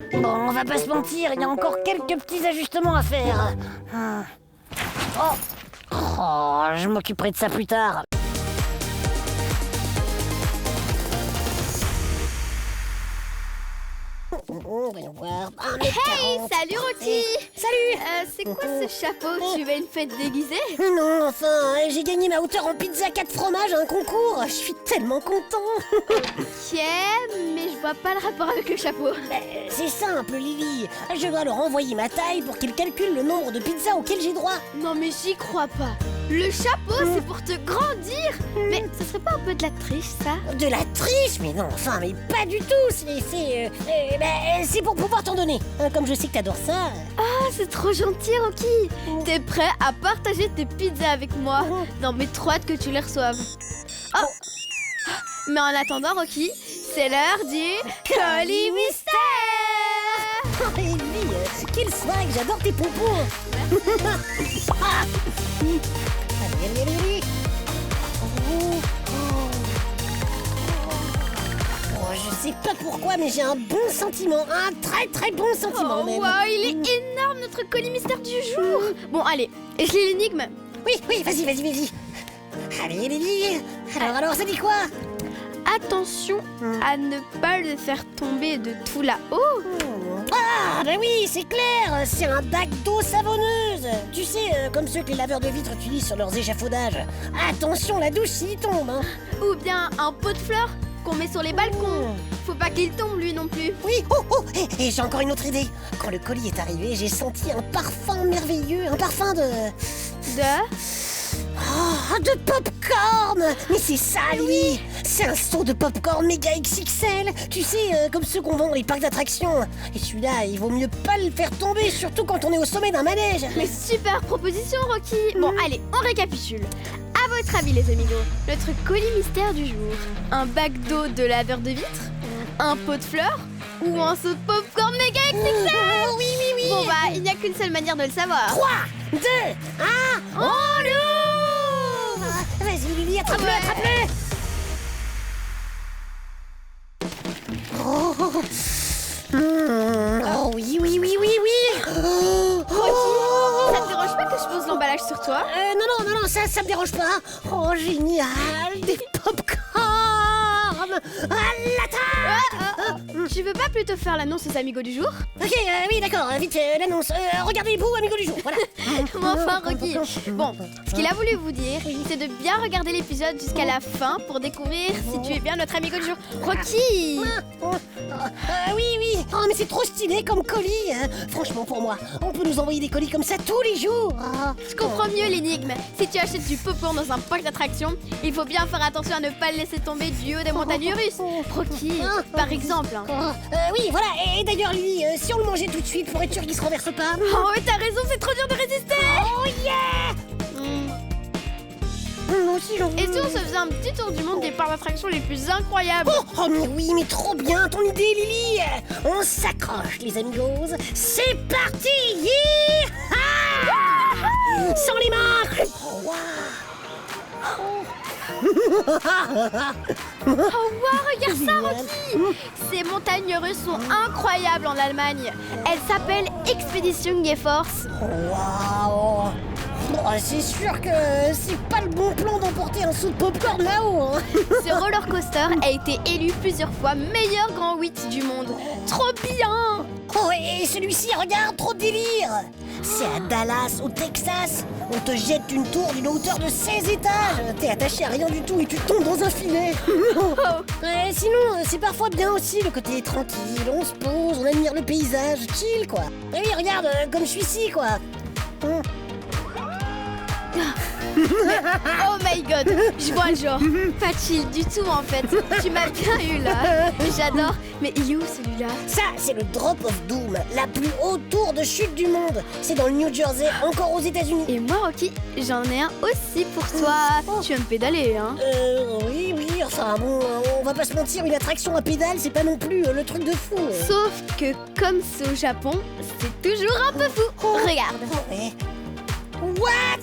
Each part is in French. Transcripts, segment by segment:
Bon, on va pas se mentir, il y a encore quelques petits ajustements à faire. Oh, je m'occuperai de ça plus tard. Voyons voir. Hey, salut Rocky. Salut. C'est quoi ce chapeau? Tu vas à une fête déguisée? Non, enfin, j'ai gagné ma hauteur en pizza 4 fromages à un concours. Je suis tellement content. Ok, mais je vois pas le rapport avec le chapeau. C'est simple, Lily. Je dois leur envoyer ma taille pour qu'ils calculent le nombre de pizzas auxquelles j'ai droit. Non mais j'y crois pas. Le chapeau, c'est pour te grandir. Mais ce serait pas un peu de la triche, ça? De la triche? Mais non, enfin, mais pas du tout. C'est pour pouvoir t'en donner. Comme je sais que t'adores ça. Ah, c'est trop gentil, Rocky. T'es prêt à partager tes pizzas avec moi? Non mais trop hâte que tu les reçoives. Oh. Mais en attendant, Rocky, c'est l'heure du colis mystère. Oh, Lily, quel swag, j'adore tes pompons. Allez. Oh, je sais pas pourquoi, mais j'ai un bon sentiment, un très très bon sentiment Oh même. wow, il est énorme notre colis mystère du jour. Bon allez, et je lis l'énigme. Oui, vas-y. Allez, Lily. Alors, ça dit quoi? Attention à ne pas le faire tomber de tout là-haut. Ah, bah oui, c'est clair, c'est un bac d'eau savonneuse. Tu sais, comme ceux que les laveurs de vitres utilisent sur leurs échafaudages. Attention, la douche s'il tombe, hein. Ou bien un pot de fleurs qu'on met sur les balcons. Faut pas qu'il tombe lui non plus. Oui, et j'ai encore une autre idée. Quand le colis est arrivé, j'ai senti un parfum merveilleux, un parfum de popcorn. Mais c'est ça, Lily. C'est un seau de popcorn méga XXL. Tu sais, comme ceux qu'on vend dans les parcs d'attractions. Et celui-là, il vaut mieux pas le faire tomber, surtout quand on est au sommet d'un manège. Mais super proposition, Rocky. Bon, allez, on récapitule. À votre avis, les amigos, notre colis mystère du jour, un bac d'eau de laveur de vitre, un pot de fleurs ou un seau de popcorn méga XXL? Oui. Bon bah, il n'y a qu'une seule manière de le savoir. 3, 2, 1, On l'ouvre! Vas-y, Lily, attrape-le, Ouais. attrape-le. Oh oui. Rocky, ça te dérange pas que je pose l'emballage sur toi? Non, ça me dérange pas. Oh, génial, des popcorn à la table. Tu veux pas plutôt faire l'annonce aux amigos du jour? Ok, oui, d'accord, vite, l'annonce. Regardez-vous, amigo du jour, voilà. Mais enfin, Rocky. Bon, ce qu'il a voulu vous dire, c'est de bien regarder l'épisode jusqu'à la fin pour découvrir si tu es bien notre amigo du jour. Rocky! Oui. Oh, mais c'est trop stylé comme colis. Franchement, pour moi, on peut nous envoyer des colis comme ça tous les jours. Je comprends mieux l'énigme. Si tu achètes du popcorn dans un parc d'attractions, il faut bien faire attention à ne pas le laisser tomber du haut des montagnes russes. Rocky, par exemple. Oui, voilà. Et d'ailleurs, Lily, si on le mangeait tout de suite, pour être sûr qu'il se renverse pas. Oh, mais t'as raison, c'est trop dur de résister. Oh yeah. Moi aussi, j'en veux. Et si on se faisait un petit tour du monde des parcs d'attractions les plus incroyables? Oh, mais oui, mais trop bien ton idée, Lily. On s'accroche, les amigos. C'est parti. Yeah. Sans les marques. Oh, Oh wow, regarde ça, Rocky! Ces montagnes russes sont incroyables en Allemagne. Elles s'appellent Expedition GeForce. Waouh. C'est sûr que c'est pas le bon plan d'emporter un seau de popcorn là-haut. Ce roller coaster a été élu plusieurs fois meilleur grand 8 du monde. Trop bien! Oh, et celui-ci, regarde, trop de délire. C'est à Dallas, au Texas. On te jette une tour d'une hauteur de 16 étages. T'es attaché à rien du tout et tu tombes dans un filet. Sinon, c'est parfois bien aussi le côté tranquille. On se pose, on admire le paysage, chill quoi. Et oui, regarde, comme je suis ici quoi. Oh my god, je vois le genre. Pas chill du tout en fait. Tu m'as bien eu là. J'adore. Mais il est où celui-là? Ça, c'est le Drop of Doom, la plus haute tour de chute du monde. C'est dans le New Jersey, encore aux États-Unis. Et moi, Rocky, j'en ai un aussi pour toi. Tu aimes pédaler, hein? Oui, enfin bon, on va pas se mentir, une attraction à pédale, c'est pas non plus le truc de fou. Sauf que comme c'est au Japon, c'est toujours un peu fou. Regarde. Ouais. What?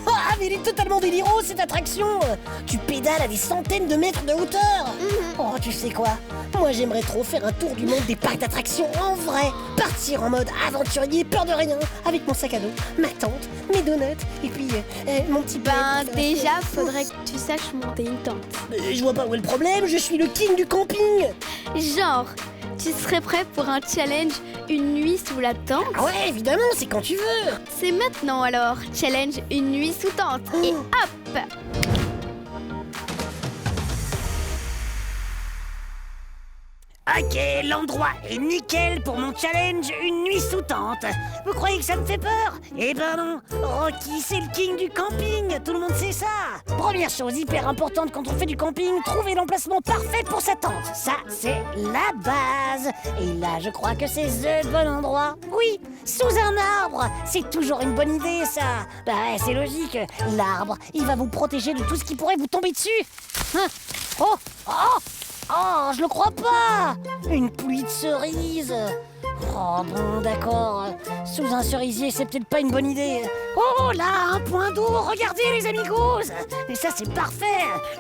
Ah, mais elle est totalement délirante cette attraction. Tu pédales à des centaines de mètres de hauteur. Oh, tu sais quoi? Moi j'aimerais trop faire un tour du monde des parcs d'attractions en vrai. Partir en mode aventurier, peur de rien, avec mon sac à dos, ma tente, mes donuts, et puis mon petit plaid Ben pour faire la déjà, sieste. faudrait que tu saches monter une tente. Je vois pas où est le problème, je suis le king du camping. Genre, tu serais prêt pour un challenge une nuit sous la tente? Ah ouais, évidemment, c'est quand tu veux. C'est maintenant alors, challenge une nuit sous tente. Et hop! Ok, l'endroit est nickel pour mon challenge une nuit sous tente. Vous croyez que ça me fait peur? Eh ben non, Rocky c'est le king du camping, tout le monde sait ça. Première chose hyper importante quand on fait du camping, trouver l'emplacement parfait pour sa tente. Ça, c'est la base. Et là, je crois que c'est le bon endroit. Oui, sous un arbre, c'est toujours une bonne idée ça. Bah ouais, c'est logique, l'arbre, il va vous protéger de tout ce qui pourrait vous tomber dessus. Hein? Oh, oh, oh, je le crois pas! Une pluie de cerises! Oh bon, d'accord. Sous un cerisier, c'est peut-être pas une bonne idée. Oh là, un point d'eau! Regardez les amigos! Et ça, c'est parfait!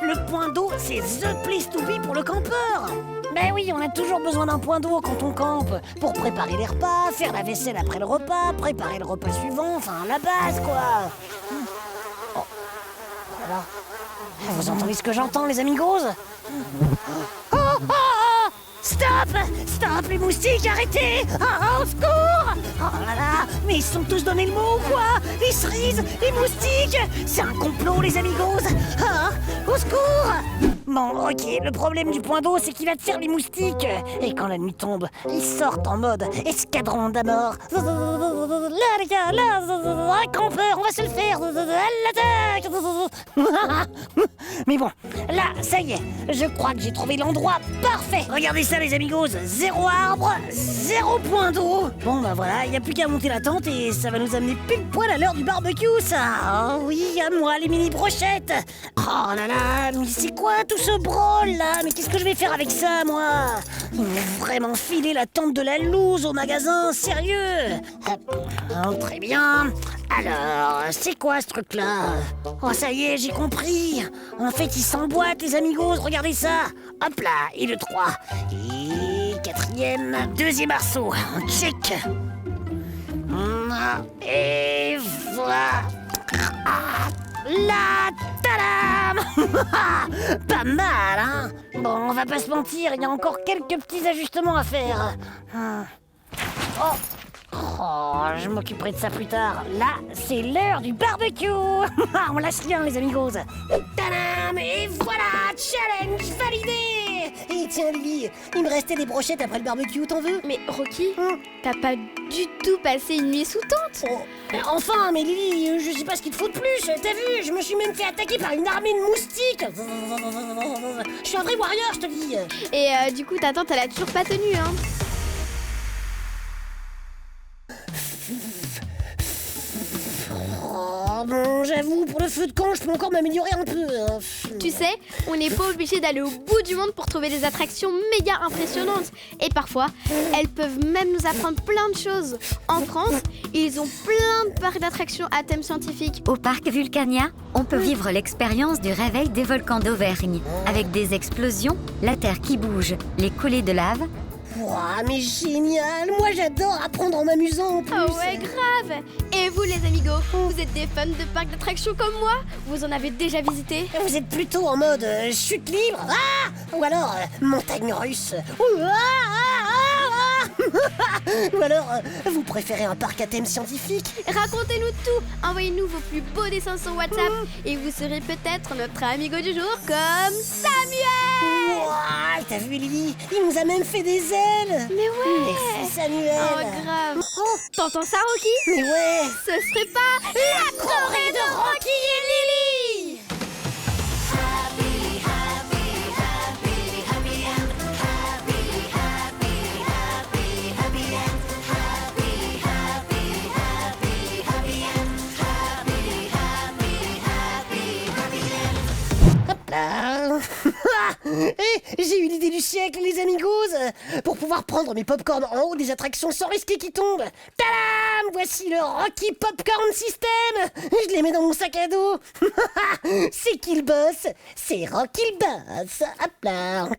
Le point d'eau, c'est the place to be pour le campeur! Ben oui, on a toujours besoin d'un point d'eau quand on campe. Pour préparer les repas, faire la vaisselle après le repas, préparer le repas suivant, enfin la base quoi! Oh, voilà. Vous entendez ce que j'entends, les amigos? Oh, oh, oh! Stop! Stop, les moustiques, arrêtez! Oh, au secours! Oh là là! Mais ils se sont tous donné le mot ou quoi? Les cerises, les moustiques! C'est un complot, les amigos! Ah, au secours! Bon, ok, le problème du point d'eau, c'est qu'il attire les moustiques. Et quand la nuit tombe, ils sortent en mode escadron d'amor. Là, les gars, là, un campeur, on va se le faire. À l'attaque! Mais bon, là, ça y est, je crois que j'ai trouvé l'endroit parfait. Regardez ça, les amigos, zéro arbre, zéro point d'eau. Bon, bah voilà, il n'y a plus qu'à monter la tente et ça va nous amener pile poil à l'heure du barbecue, ça. Oh oui, à moi, les mini brochettes. Oh là là, mais c'est quoi tout ce brol là? Mais qu'est-ce que je vais faire avec ça, moi? Ils m'ont vraiment filé la tente de la loose au magasin, sérieux? Oh, très bien. Alors, c'est quoi ce truc-là? Oh, ça y est, j'ai compris. En fait, ils s'emboîtent, les amigos, regardez ça. Hop là, et le 3. Et quatrième, deuxième arceau. Check. Et voilà. Ah, là, tadam! Pas mal, hein? Bon, on va pas se mentir, il y a encore quelques petits ajustements à faire. Oh! Oh, je m'occuperai de ça plus tard. Là, c'est l'heure du barbecue. On lâche rien, les amigos. Tadam! Et voilà, challenge validé. Et tiens Lily, il me restait des brochettes après le barbecue, t'en veux? Mais Rocky, t'as pas du tout passé une nuit sous tente? Oh, enfin, mais Lily, je sais pas ce qu'il te faut de plus. T'as vu, je me suis même fait attaquer par une armée de moustiques. Je suis un vrai warrior, je te dis. Et du coup, ta tente, elle a toujours pas tenu, hein? Oh bon, j'avoue, pour le feu de camp, je peux encore m'améliorer un peu. Hein. Tu sais, on n'est pas obligé d'aller au bout du monde pour trouver des attractions méga impressionnantes. Et parfois, elles peuvent même nous apprendre plein de choses. En France, ils ont plein de parcs d'attractions à thème scientifique. Au parc Vulcania, on peut vivre l'expérience du réveil des volcans d'Auvergne, avec des explosions, la terre qui bouge, les coulées de lave. Ouah, mais génial! Moi j'adore apprendre en m'amusant en plus! Oh ouais, grave! Et vous les amigos, vous êtes des fans de parcs d'attractions comme moi? Vous en avez déjà visité? Vous êtes plutôt en mode chute libre? Ah! Ou alors montagne russe? Ou, Ou alors vous préférez un parc à thème scientifique? Racontez-nous tout! Envoyez-nous vos plus beaux dessins sur WhatsApp et vous serez peut-être notre amigo du jour comme Samuel! Ouah, t'as vu Lily? Il nous a même fait des ailes! Mais ouais! Merci Samuel! Oh grave! Oh, t'entends ça Rocky? Mais ouais! Ce serait pas la Corée de Rocky et Lily! Là. J'ai eu l'idée du siècle, les amigos. Pour pouvoir prendre mes popcorn en haut des attractions sans risquer qu'ils tombent. Tadam! Voici le Rocky Popcorn System. Je les mets dans mon sac à dos. C'est qui le boss? C'est Rocky le boss. Hop là.